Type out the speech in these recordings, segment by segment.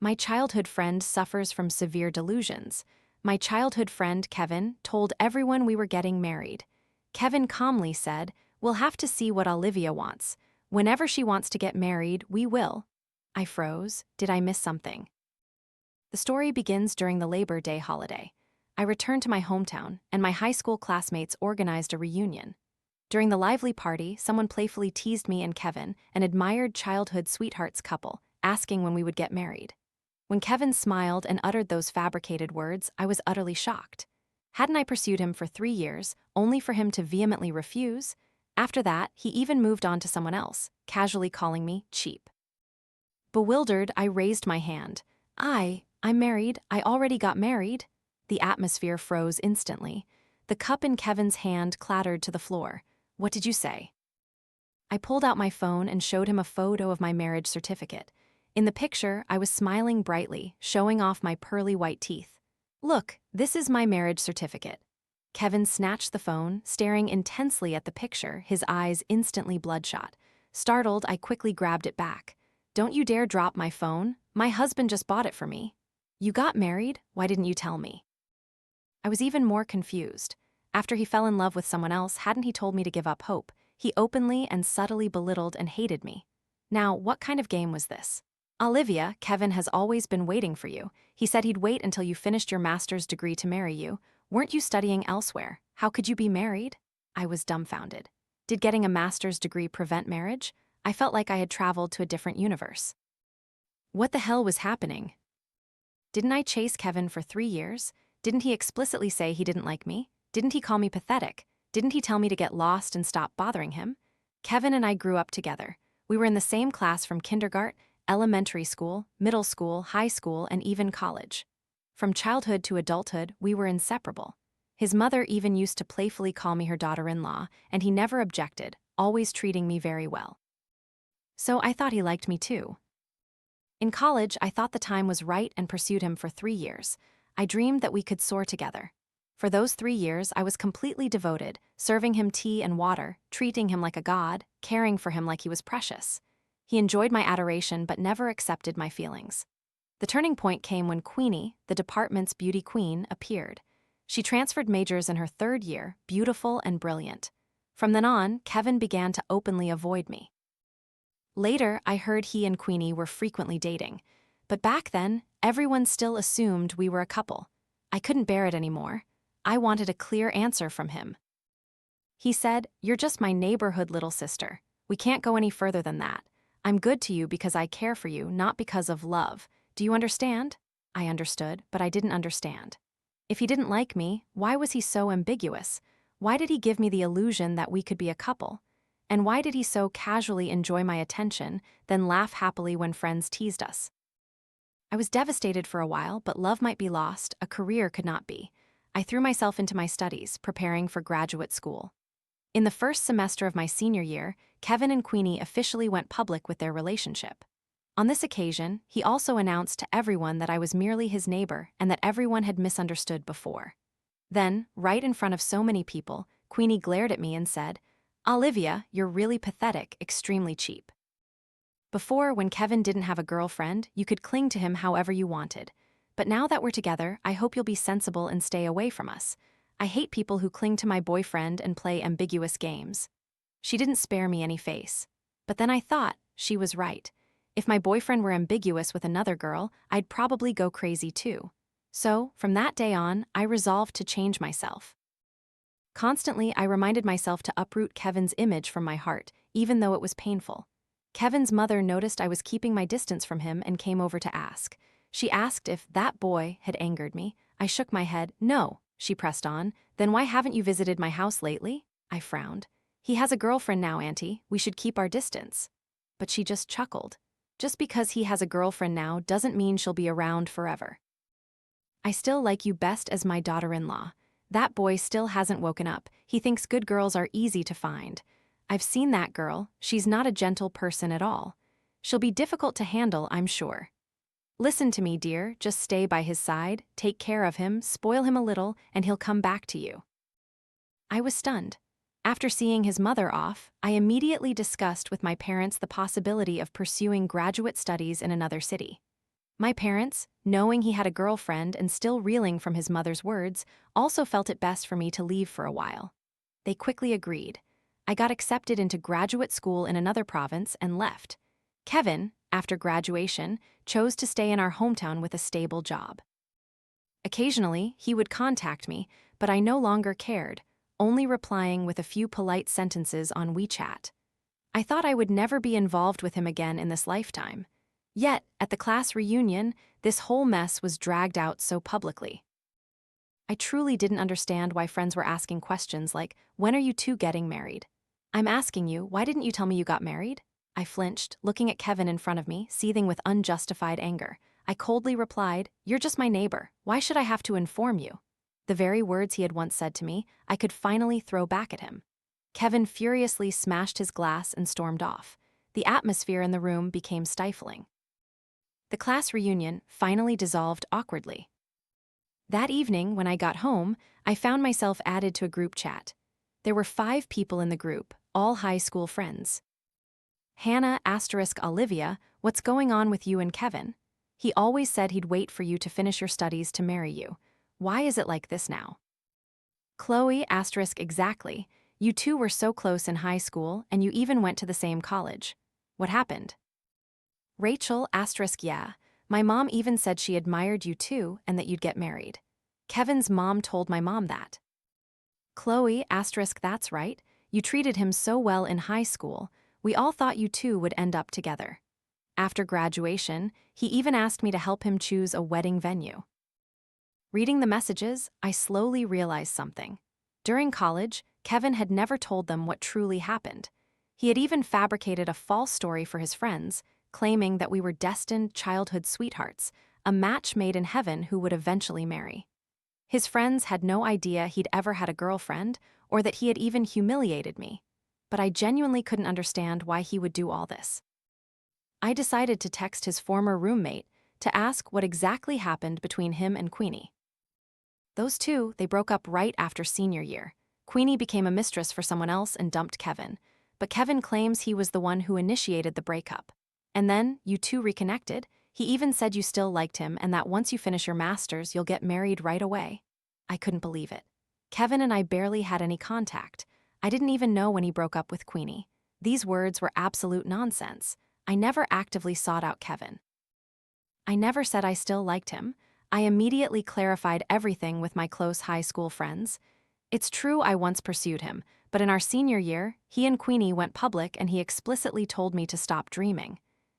My childhood friend suffers from severe delusions. My childhood friend, Kevin, told everyone we were getting married. Kevin calmly said, "We'll have to see what Olivia wants. Whenever she wants to get married, we will." I froze. Did I miss something? The story begins during the Labor Day holiday. I returned to my hometown, and my high school classmates organized a reunion. During the lively party, someone playfully teased me and Kevin, an admired childhood sweethearts couple, asking when we would get married. When Kevin smiled and uttered those fabricated words, I was utterly shocked. Hadn't I pursued him for 3 years, only for him to vehemently refuse? After that, he even moved on to someone else, casually calling me cheap. Bewildered, I raised my hand. I'm married. I already got married. The atmosphere froze instantly. The cup in Kevin's hand clattered to the floor. What did you say? I pulled out my phone and showed him a photo of my marriage certificate. In the picture, I was smiling brightly, showing off my pearly white teeth. "Look, this is my marriage certificate." Kevin snatched the phone, staring intensely at the picture, his eyes instantly bloodshot. Startled, I quickly grabbed it back. "Don't you dare drop my phone. My husband just bought it for me." "You got married? Why didn't you tell me?" I was even more confused. After he fell in love with someone else, hadn't he told me to give up hope? He openly and subtly belittled and hated me. Now, what kind of game was this? "Olivia, Kevin has always been waiting for you. He said he'd wait until you finished your master's degree to marry you. Weren't you studying elsewhere? How could you be married?" I was dumbfounded. Did getting a master's degree prevent marriage? I felt like I had traveled to a different universe. What the hell was happening? Didn't I chase Kevin for 3 years? Didn't he explicitly say he didn't like me? Didn't he call me pathetic? Didn't he tell me to get lost and stop bothering him? Kevin and I grew up together. We were in the same class from kindergarten, elementary school, middle school, high school, and even college. From childhood to adulthood, we were inseparable. His mother even used to playfully call me her daughter-in-law, and he never objected, always treating me very well. So I thought he liked me too. In college, I thought the time was right and pursued him for 3 years. I dreamed that we could soar together. For those 3 years, I was completely devoted, serving him tea and water, treating him like a god, caring for him like he was precious. He enjoyed my adoration but never accepted my feelings. The turning point came when Queenie, the department's beauty queen, appeared. She transferred majors in her 3rd year, beautiful and brilliant. From then on, Kevin began to openly avoid me. Later, I heard he and Queenie were frequently dating. But back then, everyone still assumed we were a couple. I couldn't bear it anymore. I wanted a clear answer from him. He said, "You're just my neighborhood little sister. We can't go any further than that. I'm good to you because I care for you, not because of love. Do you understand?" I understood, but I didn't understand. If he didn't like me, why was he so ambiguous? Why did he give me the illusion that we could be a couple? And why did he so casually enjoy my attention, then laugh happily when friends teased us? I was devastated for a while, but love might be lost, a career could not be. I threw myself into my studies, preparing for graduate school. In the first semester of my senior year, Kevin and Queenie officially went public with their relationship. On this occasion, he also announced to everyone that I was merely his neighbor and that everyone had misunderstood before. Then, right in front of so many people, Queenie glared at me and said, "Olivia, you're really pathetic, extremely cheap." Before, when Kevin didn't have a girlfriend, you could cling to him however you wanted. But now that we're together, I hope you'll be sensible and stay away from us. I hate people who cling to my boyfriend and play ambiguous games. She didn't spare me any face. But then I thought, she was right. If my boyfriend were ambiguous with another girl, I'd probably go crazy too. So, from that day on, I resolved to change myself. Constantly, I reminded myself to uproot Kevin's image from my heart, even though it was painful. Kevin's mother noticed I was keeping my distance from him and came over to ask. She asked if that boy had angered me. I shook my head. "No," she pressed on. "Then why haven't you visited my house lately?" I frowned. "He has a girlfriend now, Auntie. We should keep our distance." But she just chuckled. "Just because he has a girlfriend now doesn't mean she'll be around forever. I still like you best as my daughter-in-law. That boy still hasn't woken up. He thinks good girls are easy to find. I've seen that girl. She's not a gentle person at all. She'll be difficult to handle, I'm sure. Listen to me, dear. Just stay by his side, take care of him, spoil him a little, and he'll come back to you." I was stunned. After seeing his mother off, I immediately discussed with my parents the possibility of pursuing graduate studies in another city. My parents, knowing he had a girlfriend and still reeling from his mother's words, also felt it best for me to leave for a while. They quickly agreed. I got accepted into graduate school in another province and left. Kevin, after graduation, chose to stay in our hometown with a stable job. Occasionally, he would contact me, but I no longer cared, only replying with a few polite sentences on WeChat. I thought I would never be involved with him again in this lifetime. Yet, at the class reunion, this whole mess was dragged out so publicly. I truly didn't understand why friends were asking questions like, "When are you two getting married?" "I'm asking you, why didn't you tell me you got married?" I flinched, looking at Kevin in front of me, seething with unjustified anger. I coldly replied, "You're just my neighbor. Why should I have to inform you?" The very words he had once said to me, I could finally throw back at him. Kevin furiously smashed his glass and stormed off. The atmosphere in the room became stifling. The class reunion finally dissolved awkwardly. That evening, when I got home, I found myself added to a group chat. There were 5 people in the group, all high school friends. Hannah * Olivia, what's going on with you and Kevin? He always said he'd wait for you to finish your studies to marry you. Why is it like this now? Chloe * exactly, you two were so close in high school and you even went to the same college. What happened? Rachel * yeah, my mom even said she admired you too and that you'd get married. Kevin's mom told my mom that. Chloe * that's right, you treated him so well in high school, we all thought you two would end up together. After graduation, he even asked me to help him choose a wedding venue. Reading the messages, I slowly realized something. During college, Kevin had never told them what truly happened. He had even fabricated a false story for his friends, claiming that we were destined childhood sweethearts, a match made in heaven who would eventually marry. His friends had no idea he'd ever had a girlfriend or that he had even humiliated me, but I genuinely couldn't understand why he would do all this. I decided to text his former roommate to ask what exactly happened between him and Queenie. Those two, they broke up right after senior year. Queenie became a mistress for someone else and dumped Kevin, but Kevin claims he was the one who initiated the breakup. And then, you two reconnected. He even said you still liked him and that once you finish your master's, you'll get married right away. I couldn't believe it. Kevin and I barely had any contact. I didn't even know when he broke up with Queenie. These words were absolute nonsense. I never actively sought out Kevin. I never said I still liked him. I immediately clarified everything with my close high school friends. It's true I once pursued him, but in our senior year, he and Queenie went public and he explicitly told me to stop dreaming.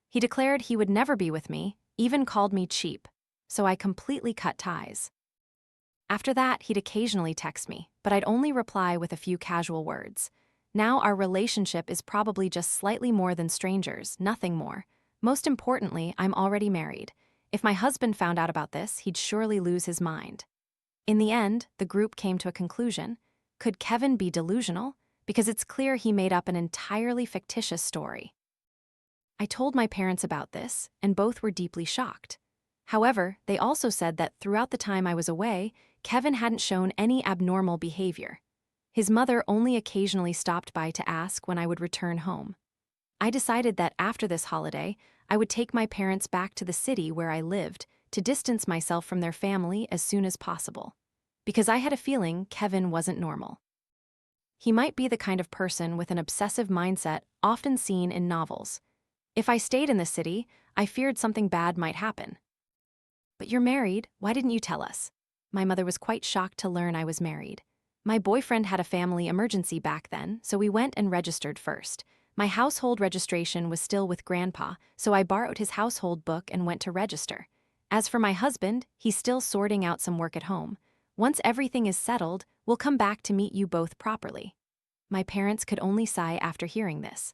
He declared he would never be with me, even called me cheap, so I completely cut ties. After that, he'd occasionally text me, but I'd only reply with a few casual words. Now our relationship is probably just slightly more than strangers, nothing more. Most importantly, I'm already married. If my husband found out about this, he'd surely lose his mind. In the end, the group came to a conclusion. Could Kevin be delusional? Because it's clear he made up an entirely fictitious story. I told my parents about this, and both were deeply shocked. However, they also said that throughout the time I was away, Kevin hadn't shown any abnormal behavior. His mother only occasionally stopped by to ask when I would return home. I decided that after this holiday, I would take my parents back to the city where I lived to distance myself from their family as soon as possible. Because I had a feeling Kevin wasn't normal. He might be the kind of person with an obsessive mindset often seen in novels. If I stayed in the city, I feared something bad might happen. "But you're married, why didn't you tell us?" My mother was quite shocked to learn I was married. My boyfriend had a family emergency back then, so we went and registered first. My household registration was still with Grandpa, so I borrowed his household book and went to register. As for my husband, he's still sorting out some work at home. Once everything is settled, we'll come back to meet you both properly. My parents could only sigh after hearing this.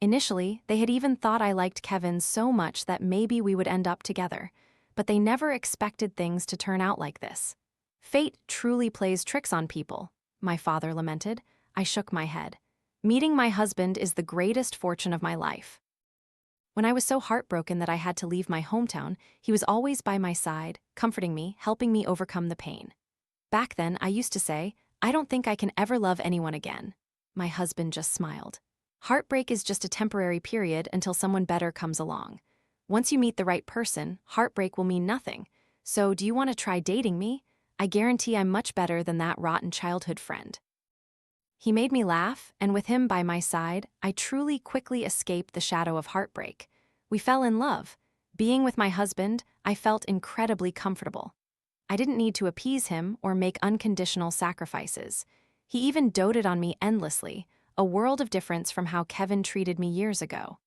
Initially, they had even thought I liked Kevin so much that maybe we would end up together, but they never expected things to turn out like this. Fate truly plays tricks on people, my father lamented. I shook my head. Meeting my husband is the greatest fortune of my life. When I was so heartbroken that I had to leave my hometown, he was always by my side, comforting me, helping me overcome the pain. Back then, I used to say, "I don't think I can ever love anyone again." My husband just smiled. Heartbreak is just a temporary period until someone better comes along. Once you meet the right person, heartbreak will mean nothing. So, do you want to try dating me? I guarantee I'm much better than that rotten childhood friend. He made me laugh, and with him by my side, I truly quickly escaped the shadow of heartbreak. We fell in love. Being with my husband, I felt incredibly comfortable. I didn't need to appease him or make unconditional sacrifices. He even doted on me endlessly, a world of difference from how Kevin treated me years ago.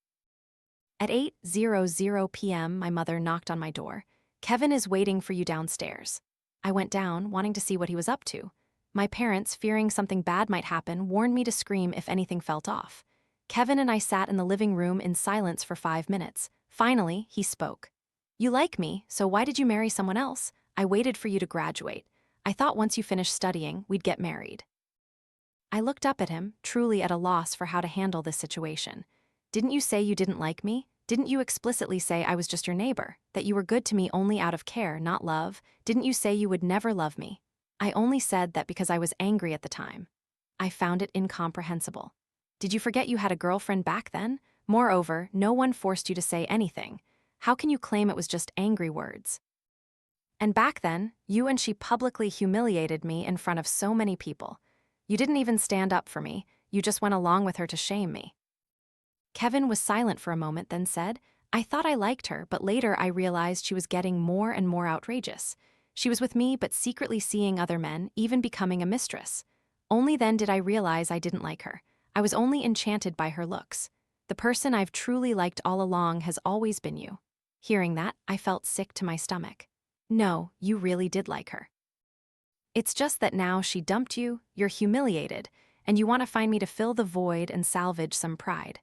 At 8:00 p.m., my mother knocked on my door. "Kevin is waiting for you downstairs." I went down, wanting to see what he was up to. My parents, fearing something bad might happen, warned me to scream if anything felt off. Kevin and I sat in the living room in silence for 5 minutes. Finally, he spoke. "You like me, so why did you marry someone else? I waited for you to graduate. I thought once you finished studying, we'd get married." I looked up at him, truly at a loss for how to handle this situation. "Didn't you say you didn't like me? Didn't you explicitly say I was just your neighbor, that you were good to me only out of care, not love? Didn't you say you would never love me?" I only said that because I was angry at the time. I found it incomprehensible. "Did you forget you had a girlfriend back then? Moreover, no one forced you to say anything. How can you claim it was just angry words? And back then, you and she publicly humiliated me in front of so many people. You didn't even stand up for me, you just went along with her to shame me." Kevin was silent for a moment, then said, "I thought I liked her, but later I realized she was getting more and more outrageous. She was with me but secretly seeing other men, even becoming a mistress. Only then did I realize I didn't like her. I was only enchanted by her looks. The person I've truly liked all along has always been you." Hearing that, I felt sick to my stomach. "No, you really did like her. It's just that now she dumped you, you're humiliated, and you want to find me to fill the void and salvage some pride.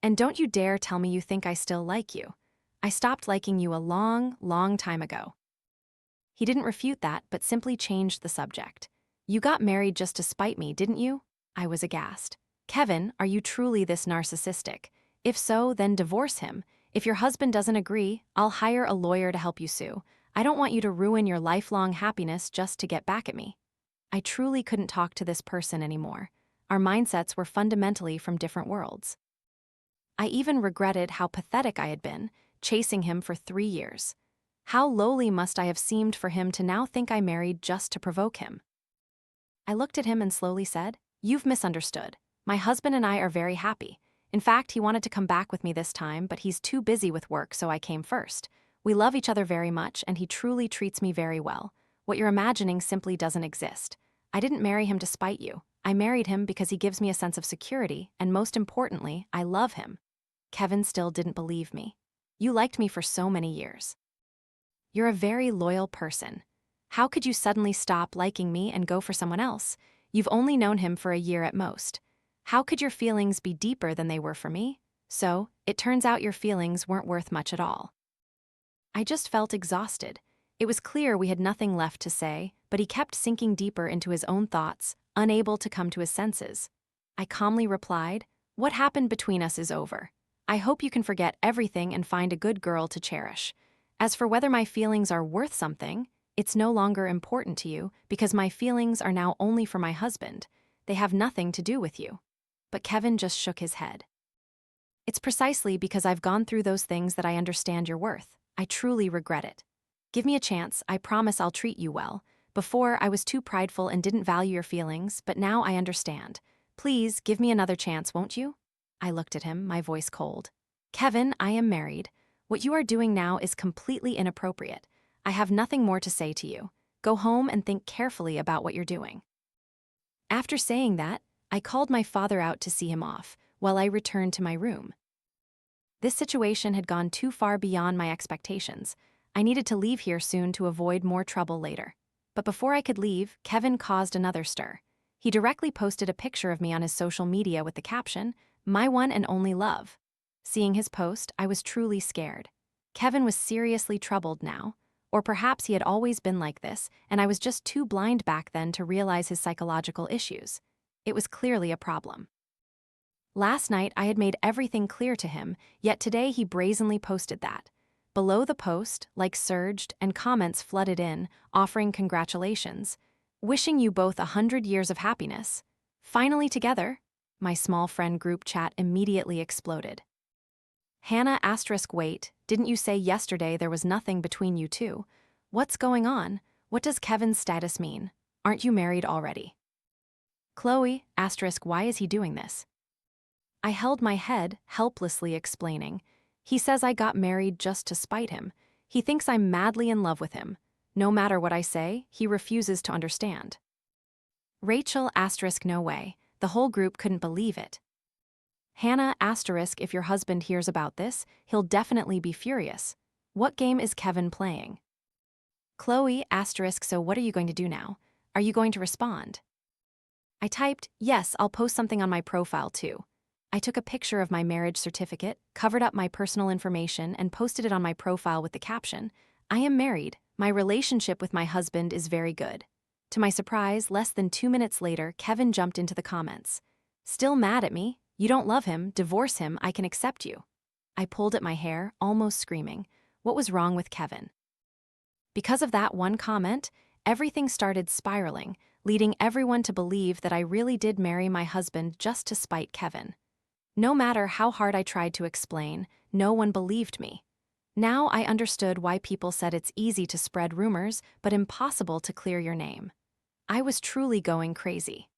And don't you dare tell me you think I still like you. I stopped liking you a long, long time ago." He didn't refute that, but simply changed the subject. "You got married just to spite me, didn't you?" I was aghast. "Kevin, are you truly this narcissistic? If so, then divorce him. If your husband doesn't agree, I'll hire a lawyer to help you sue. I don't want you to ruin your lifelong happiness just to get back at me." I truly couldn't talk to this person anymore. Our mindsets were fundamentally from different worlds. I even regretted how pathetic I had been, chasing him for 3 years. How lowly must I have seemed for him to now think I married just to provoke him? I looked at him and slowly said, "You've misunderstood. My husband and I are very happy. In fact, he wanted to come back with me this time, but he's too busy with work, so I came first. We love each other very much, and he truly treats me very well. What you're imagining simply doesn't exist. I didn't marry him to spite you. I married him because he gives me a sense of security, and most importantly, I love him." Kevin still didn't believe me. "You liked me for so many years. You're a very loyal person. How could you suddenly stop liking me and go for someone else? You've only known him for a year at most. How could your feelings be deeper than they were for me? So, it turns out your feelings weren't worth much at all." I just felt exhausted. It was clear we had nothing left to say, but he kept sinking deeper into his own thoughts, unable to come to his senses. I calmly replied, "What happened between us is over. I hope you can forget everything and find a good girl to cherish. As for whether my feelings are worth something, it's no longer important to you because my feelings are now only for my husband. They have nothing to do with you." But Kevin just shook his head. "It's precisely because I've gone through those things that I understand your worth. I truly regret it. Give me a chance, I promise I'll treat you well. Before, I was too prideful and didn't value your feelings, but now I understand. Please, give me another chance, won't you?" I looked at him, my voice cold. "Kevin, I am married. What you are doing now is completely inappropriate. I have nothing more to say to you. Go home and think carefully about what you're doing." After saying that, I called my father out to see him off, while I returned to my room. This situation had gone too far beyond my expectations. I needed to leave here soon to avoid more trouble later. But before I could leave, Kevin caused another stir. He directly posted a picture of me on his social media with the caption, "My one and only love." Seeing his post, I was truly scared. Kevin was seriously troubled now. Or perhaps he had always been like this, and I was just too blind back then to realize his psychological issues. It was clearly a problem. Last night, I had made everything clear to him, yet today he brazenly posted that. Below the post, likes surged and comments flooded in, offering congratulations. "Wishing you both 100 years of happiness. Finally together." My small friend group chat immediately exploded. "Hannah *wait, Didn't you say yesterday there was nothing between you two? What's going on? What does Kevin's status mean? Aren't you married already? Chloe, asterisk, why is he doing this? I held my head, helplessly explaining. He says I got married just to spite him. He thinks I'm madly in love with him. No matter what I say, he refuses to understand. Rachel, asterisk, no way. The whole group couldn't believe it. Hannah, asterisk, if your husband hears about this, he'll definitely be furious. What game is Kevin playing? Chloe, asterisk, so what are you going to do now? Are you going to respond? I typed, yes, I'll post something on my profile too. I took a picture of my marriage certificate, covered up my personal information, and posted it on my profile with the caption, I am married. My relationship with my husband is very good. To my surprise, less than 2 minutes later, Kevin jumped into the comments. Still mad at me? You don't love him, divorce him, I can accept you. I pulled at my hair, almost screaming. What was wrong with Kevin? Because of that one comment, everything started spiraling, leading everyone to believe that I really did marry my husband just to spite Kevin. No matter how hard I tried to explain, no one believed me. Now I understood why people said it's easy to spread rumors, but impossible to clear your name. I was truly going crazy.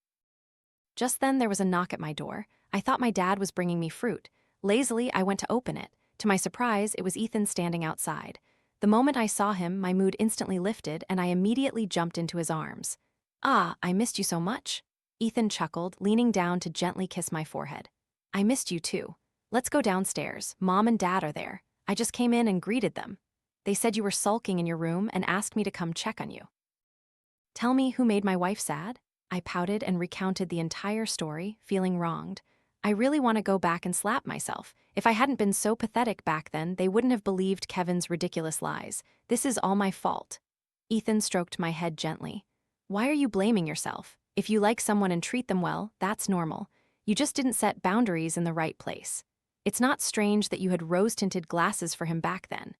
Just then there was a knock at my door. I thought my dad was bringing me fruit. Lazily, I went to open it. To my surprise, it was Ethan standing outside. The moment I saw him, my mood instantly lifted, and I immediately jumped into his arms. Ah, I missed you so much. Ethan chuckled, leaning down to gently kiss my forehead. I missed you too. Let's go downstairs. Mom and Dad are there. I just came in and greeted them. They said you were sulking in your room and asked me to come check on you. Tell me who made my wife sad? I pouted and recounted the entire story, feeling wronged. I really want to go back and slap myself. If I hadn't been so pathetic back then, they wouldn't have believed Kevin's ridiculous lies. This is all my fault. Ethan stroked my head gently. Why are you blaming yourself? If you like someone and treat them well, that's normal. You just didn't set boundaries in the right place. It's not strange that you had rose-tinted glasses for him back then.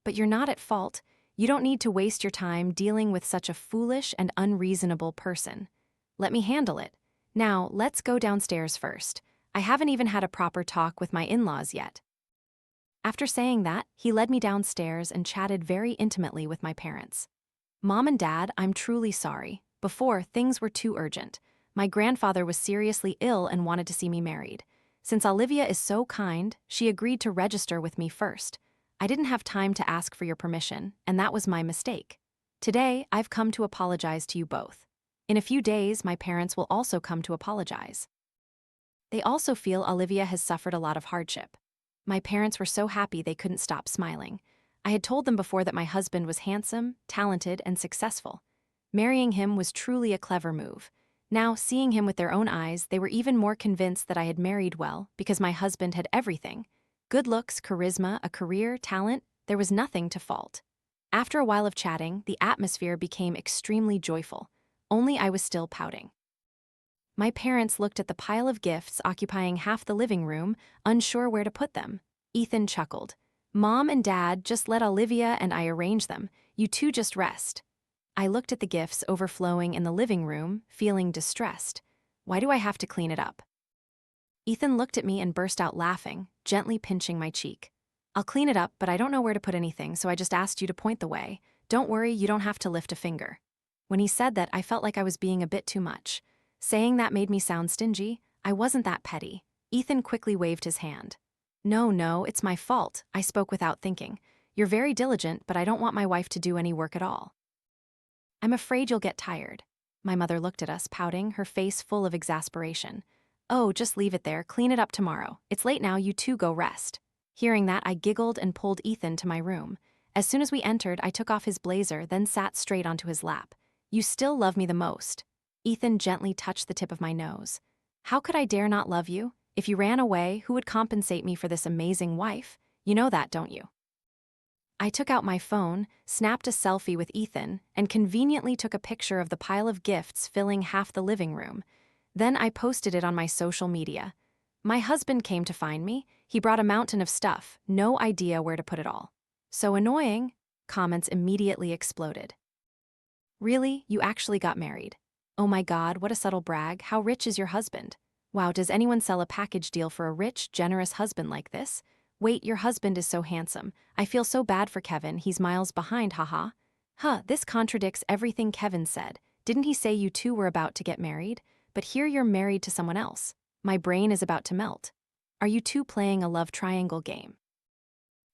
But you're not at fault. You don't need to waste your time dealing with such a foolish and unreasonable person. Let me handle it. Now, let's go downstairs first. I haven't even had a proper talk with my in-laws yet. After saying that, he led me downstairs and chatted very intimately with my parents. Mom and Dad, I'm truly sorry. Before, things were too urgent. My grandfather was seriously ill and wanted to see me married. Since Olivia is so kind, she agreed to register with me first. I didn't have time to ask for your permission, and that was my mistake. Today, I've come to apologize to you both. In a few days, my parents will also come to apologize. They also feel Olivia has suffered a lot of hardship. My parents were so happy they couldn't stop smiling. I had told them before that my husband was handsome, talented, and successful. Marrying him was truly a clever move. Now, seeing him with their own eyes, they were even more convinced that I had married well because my husband had everything. Good looks, charisma, a career, talent, there was nothing to fault. After a while of chatting, the atmosphere became extremely joyful. Only I was still pouting. My parents looked at the pile of gifts occupying half the living room, unsure where to put them. Ethan chuckled. Mom and Dad, just let Olivia and I arrange them. You two just rest. I looked at the gifts overflowing in the living room, feeling distressed. Why do I have to clean it up? Ethan looked at me and burst out laughing, gently pinching my cheek. I'll clean it up, but I don't know where to put anything, so I just asked you to point the way. Don't worry, you don't have to lift a finger. When he said that, I felt like I was being a bit too much. Saying that made me sound stingy. I wasn't that petty. Ethan quickly waved his hand. No, it's my fault. I spoke without thinking. You're very diligent, but I don't want my wife to do any work at all. I'm afraid you'll get tired. My mother looked at us, pouting, her face full of exasperation. Oh, just leave it there, clean it up tomorrow. It's late now, you two go rest. Hearing that, I giggled and pulled Ethan to my room. As soon as we entered, I took off his blazer, then sat straight onto his lap. You still love me the most. Ethan gently touched the tip of my nose. How could I dare not love you? If you ran away, who would compensate me for this amazing wife? You know that, don't you? I took out my phone, snapped a selfie with Ethan, and conveniently took a picture of the pile of gifts filling half the living room. Then I posted it on my social media. My husband came to find me. He brought a mountain of stuff, no idea where to put it all. So annoying, comments immediately exploded. Really? You actually got married? Oh my God, what a subtle brag. How rich is your husband? Wow, does anyone sell a package deal for a rich, generous husband like this? Wait, your husband is so handsome. I feel so bad for Kevin, he's miles behind, haha. Huh, this contradicts everything Kevin said. Didn't he say you two were about to get married? But here you're married to someone else. My brain is about to melt. Are you two playing a love triangle game?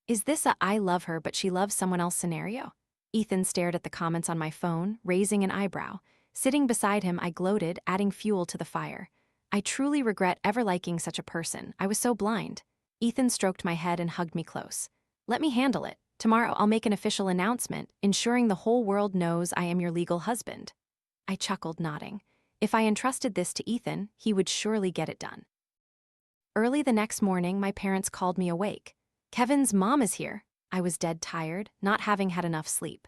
Is this a I love her but she loves someone else scenario? Ethan stared at the comments on my phone, raising an eyebrow. Sitting beside him, I gloated, adding fuel to the fire. I truly regret ever liking such a person. I was so blind. Ethan stroked my head and hugged me close. Let me handle it. Tomorrow I'll make an official announcement, ensuring the whole world knows I am your legal husband. I chuckled, nodding. If I entrusted this to Ethan, he would surely get it done. Early the next morning, my parents called me awake. Kevin's mom is here. I was dead tired, not having had enough sleep.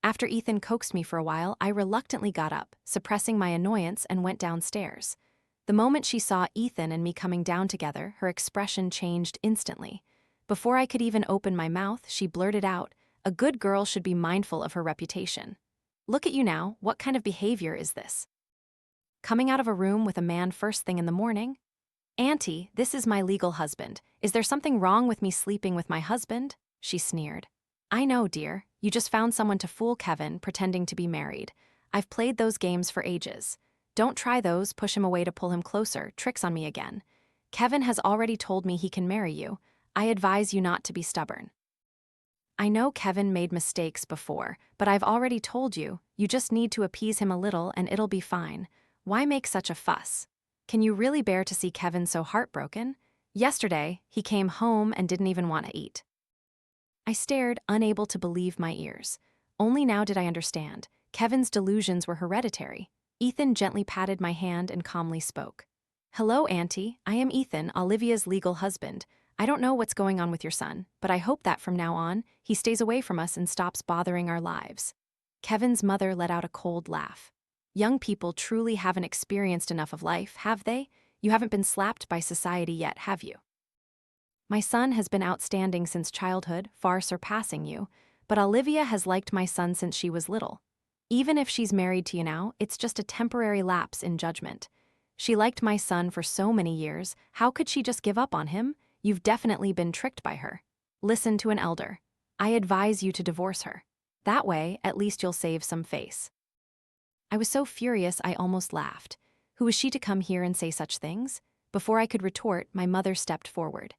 After Ethan coaxed me for a while, I reluctantly got up, suppressing my annoyance, and went downstairs. The moment she saw Ethan and me coming down together, her expression changed instantly. Before I could even open my mouth, she blurted out, "A good girl should be mindful of her reputation. Look at you now, what kind of behavior is this? Coming out of a room with a man first thing in the morning? Auntie, this is my legal husband. Is there something wrong with me sleeping with my husband?" She sneered. I know, dear. You just found someone to fool Kevin, pretending to be married. I've played those games for ages. Don't try those, push him away to pull him closer, tricks on me again. Kevin has already told me he can marry you. I advise you not to be stubborn. I know Kevin made mistakes before, but I've already told you, you just need to appease him a little and it'll be fine. Why make such a fuss? Can you really bear to see Kevin so heartbroken? Yesterday, he came home and didn't even want to eat. I stared, unable to believe my ears. Only now did I understand. Kevin's delusions were hereditary. Ethan gently patted my hand and calmly spoke. Hello, Auntie. I am Ethan, Olivia's legal husband. I don't know what's going on with your son, but I hope that from now on, he stays away from us and stops bothering our lives. Kevin's mother let out a cold laugh. Young people truly haven't experienced enough of life, have they? You haven't been slapped by society yet, have you? My son has been outstanding since childhood, far surpassing you, but Olivia has liked my son since she was little. Even if she's married to you now, it's just a temporary lapse in judgment. She liked my son for so many years, how could she just give up on him? You've definitely been tricked by her. Listen to an elder. I advise you to divorce her. That way, at least you'll save some face. I was so furious I almost laughed. Who was she to come here and say such things? Before I could retort, my mother stepped forward.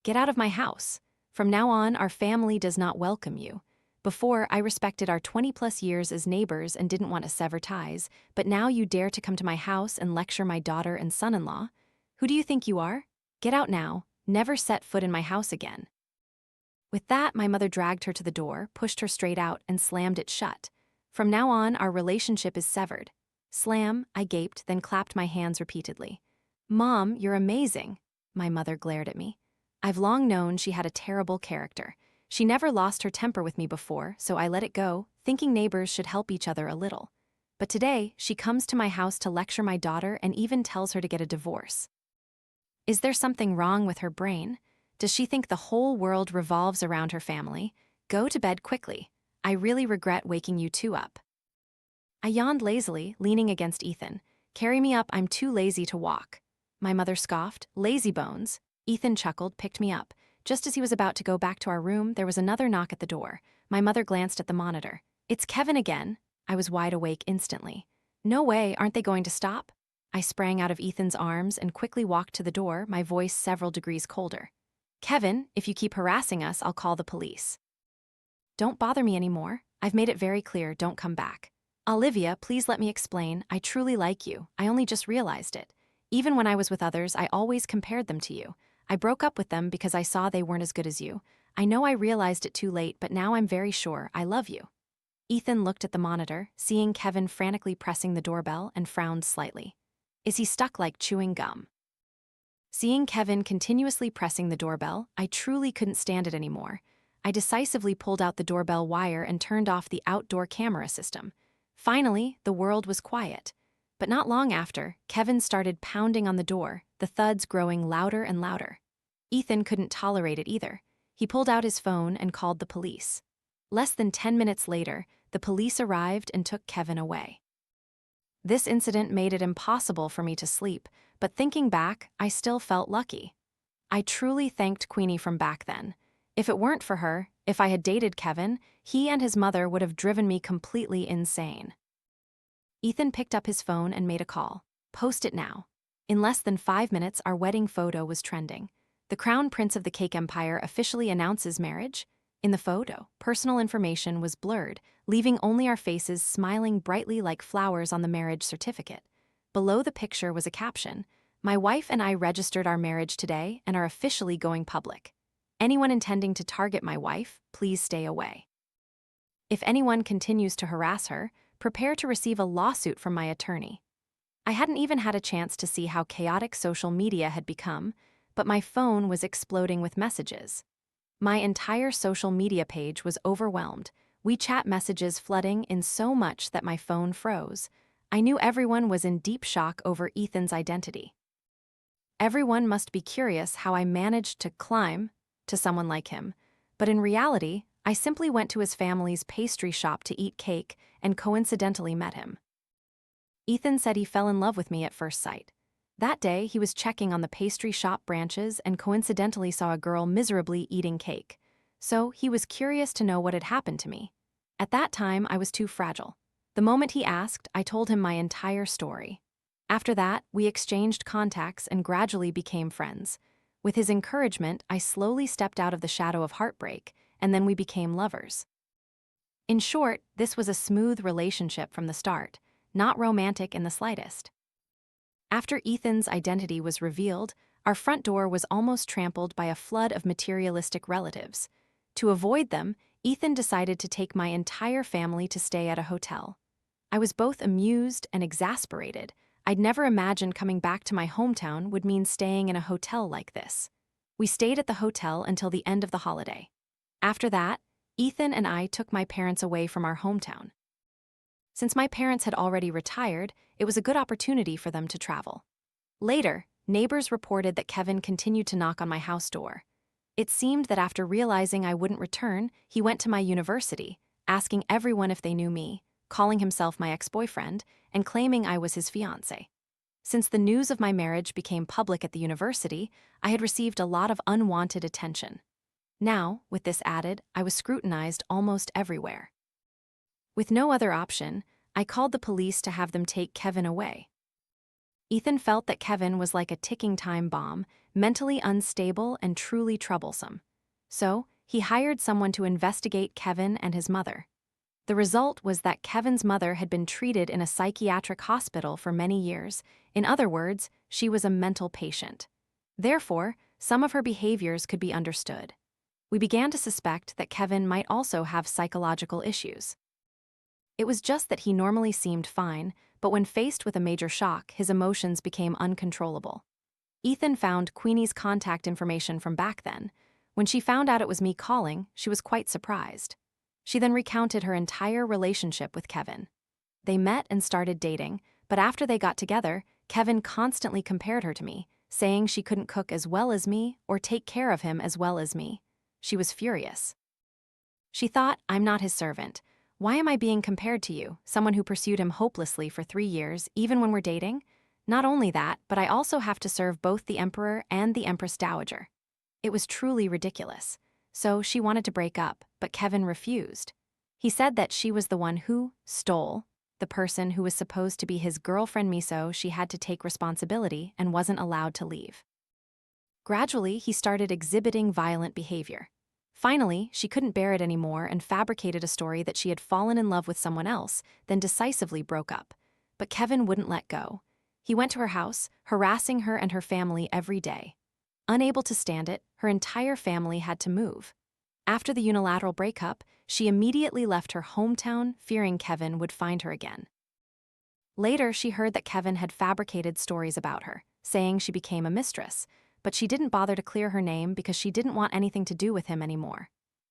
Get out of my house. From now on, our family does not welcome you. Before, I respected our 20-plus years as neighbors and didn't want to sever ties, but now you dare to come to my house and lecture my daughter and son-in-law? Who do you think you are? Get out now. Never set foot in my house again. With that, my mother dragged her to the door, pushed her straight out, and slammed it shut. From now on, our relationship is severed. Slam, I gaped, then clapped my hands repeatedly. Mom, you're amazing. My mother glared at me. I've long known she had a terrible character. She never lost her temper with me before, so I let it go, thinking neighbors should help each other a little. But today, she comes to my house to lecture my daughter and even tells her to get a divorce. Is there something wrong with her brain? Does she think the whole world revolves around her family? Go to bed quickly. I really regret waking you two up. I yawned lazily, leaning against Ethan. Carry me up, I'm too lazy to walk. My mother scoffed. Lazy bones. Ethan chuckled, picked me up. Just as he was about to go back to our room, there was another knock at the door. My mother glanced at the monitor. It's Kevin again. I was wide awake instantly. No way, aren't they going to stop? I sprang out of Ethan's arms and quickly walked to the door, my voice several degrees colder. Kevin, if you keep harassing us, I'll call the police. Don't bother me anymore. I've made it very clear, don't come back. Olivia, please let me explain. I truly like you. I only just realized it. Even when I was with others, I always compared them to you. I broke up with them because I saw they weren't as good as you. I know I realized it too late, but now I'm very sure I love you. Ethan looked at the monitor, seeing Kevin frantically pressing the doorbell, and frowned slightly. Is he stuck like chewing gum? Seeing Kevin continuously pressing the doorbell, I truly couldn't stand it anymore. I decisively pulled out the doorbell wire and turned off the outdoor camera system. Finally, the world was quiet. But not long after, Kevin started pounding on the door, the thuds growing louder and louder. Ethan couldn't tolerate it either. He pulled out his phone and called the police. Less than 10 minutes later, the police arrived and took Kevin away. This incident made it impossible for me to sleep, but thinking back, I still felt lucky. I truly thanked Queenie from back then. If it weren't for her, if I had dated Kevin, he and his mother would have driven me completely insane. Ethan picked up his phone and made a call. Post it now. In less than 5 minutes, our wedding photo was trending. The crown prince of the cake empire officially announces marriage. In the photo, personal information was blurred, leaving only our faces smiling brightly like flowers on the marriage certificate. Below the picture was a caption: "My wife and I registered our marriage today and are officially going public. Anyone intending to target my wife, please stay away. If anyone continues to harass her, prepare to receive a lawsuit from my attorney." I hadn't even had a chance to see how chaotic social media had become, but my phone was exploding with messages. My entire social media page was overwhelmed, WeChat messages flooding in so much that my phone froze. I knew everyone was in deep shock over Ethan's identity. Everyone must be curious how I managed to climb to someone like him, but in reality, I simply went to his family's pastry shop to eat cake and coincidentally met him. Ethan said he fell in love with me at first sight. That day, he was checking on the pastry shop branches and coincidentally saw a girl miserably eating cake. So he was curious to know what had happened to me. At that time, I was too fragile. The moment he asked, I told him my entire story. After that, we exchanged contacts and gradually became friends. With his encouragement, I slowly stepped out of the shadow of heartbreak, and then we became lovers. In short, this was a smooth relationship from the start, not romantic in the slightest. After Ethan's identity was revealed, our front door was almost trampled by a flood of materialistic relatives. To avoid them, Ethan decided to take my entire family to stay at a hotel. I was both amused and exasperated. I'd never imagined coming back to my hometown would mean staying in a hotel like this. We stayed at the hotel until the end of the holiday. After that, Ethan and I took my parents away from our hometown. Since my parents had already retired, it was a good opportunity for them to travel. Later, neighbors reported that Kevin continued to knock on my house door. It seemed that after realizing I wouldn't return, he went to my university, asking everyone if they knew me, calling himself my ex-boyfriend, and claiming I was his fiancée. Since the news of my marriage became public at the university, I had received a lot of unwanted attention. Now, with this added, I was scrutinized almost everywhere. With no other option, I called the police to have them take Kevin away. Ethan felt that Kevin was like a ticking time bomb, mentally unstable and truly troublesome. So, he hired someone to investigate Kevin and his mother. The result was that Kevin's mother had been treated in a psychiatric hospital for many years. In other words, she was a mental patient. Therefore, some of her behaviors could be understood. We began to suspect that Kevin might also have psychological issues. It was just that he normally seemed fine, but when faced with a major shock, his emotions became uncontrollable. Ethan found Queenie's contact information from back then. When she found out it was me calling, she was quite surprised. She then recounted her entire relationship with Kevin. They met and started dating, but after they got together, Kevin constantly compared her to me, saying she couldn't cook as well as me or take care of him as well as me. She was furious. She thought, "I'm not his servant. Why am I being compared to you, someone who pursued him hopelessly for 3 years, even when we're dating? Not only that, but I also have to serve both the emperor and the empress dowager." It was truly ridiculous. So she wanted to break up, but Kevin refused. He said that she was the one who stole the person who was supposed to be his girlfriend, Miso. She had to take responsibility and wasn't allowed to leave. Gradually, he started exhibiting violent behavior. Finally, she couldn't bear it anymore and fabricated a story that she had fallen in love with someone else, then decisively broke up. But Kevin wouldn't let go. He went to her house, harassing her and her family every day. Unable to stand it, her entire family had to move. After the unilateral breakup, she immediately left her hometown, fearing Kevin would find her again. Later, she heard that Kevin had fabricated stories about her, saying she became a mistress, but she didn't bother to clear her name because she didn't want anything to do with him anymore.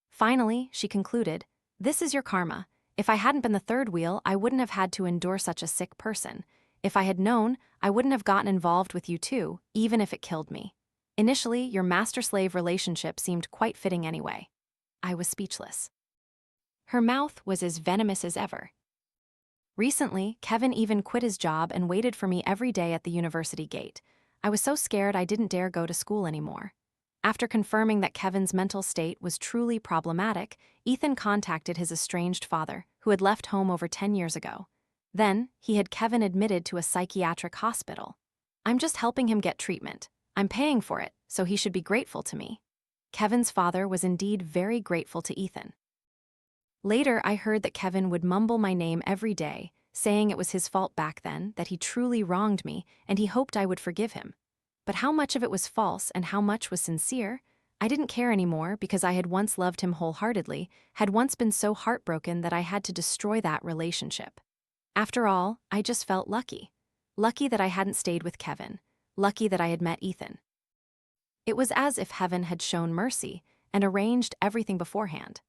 Finally, she concluded, "This is your karma. If I hadn't been the third wheel, I wouldn't have had to endure such a sick person. If I had known, I wouldn't have gotten involved with you too, even if it killed me. Initially, your master-slave relationship seemed quite fitting anyway." I was speechless. Her mouth was as venomous as ever. Recently, Kevin even quit his job and waited for me every day at the university gate. I was so scared I didn't dare go to school anymore. After confirming that Kevin's mental state was truly problematic, Ethan contacted his estranged father, who had left home over 10 years ago. Then, he had Kevin admitted to a psychiatric hospital. "I'm just helping him get treatment. I'm paying for it, so he should be grateful to me." Kevin's father was indeed very grateful to Ethan. Later, I heard that Kevin would mumble my name every day, saying it was his fault back then, that he truly wronged me, and he hoped I would forgive him. But how much of it was false and how much was sincere? I didn't care anymore because I had once loved him wholeheartedly, had once been so heartbroken that I had to destroy that relationship. After all, I just felt lucky. Lucky that I hadn't stayed with Kevin. Lucky that I had met Ethan. It was as if heaven had shown mercy and arranged everything beforehand.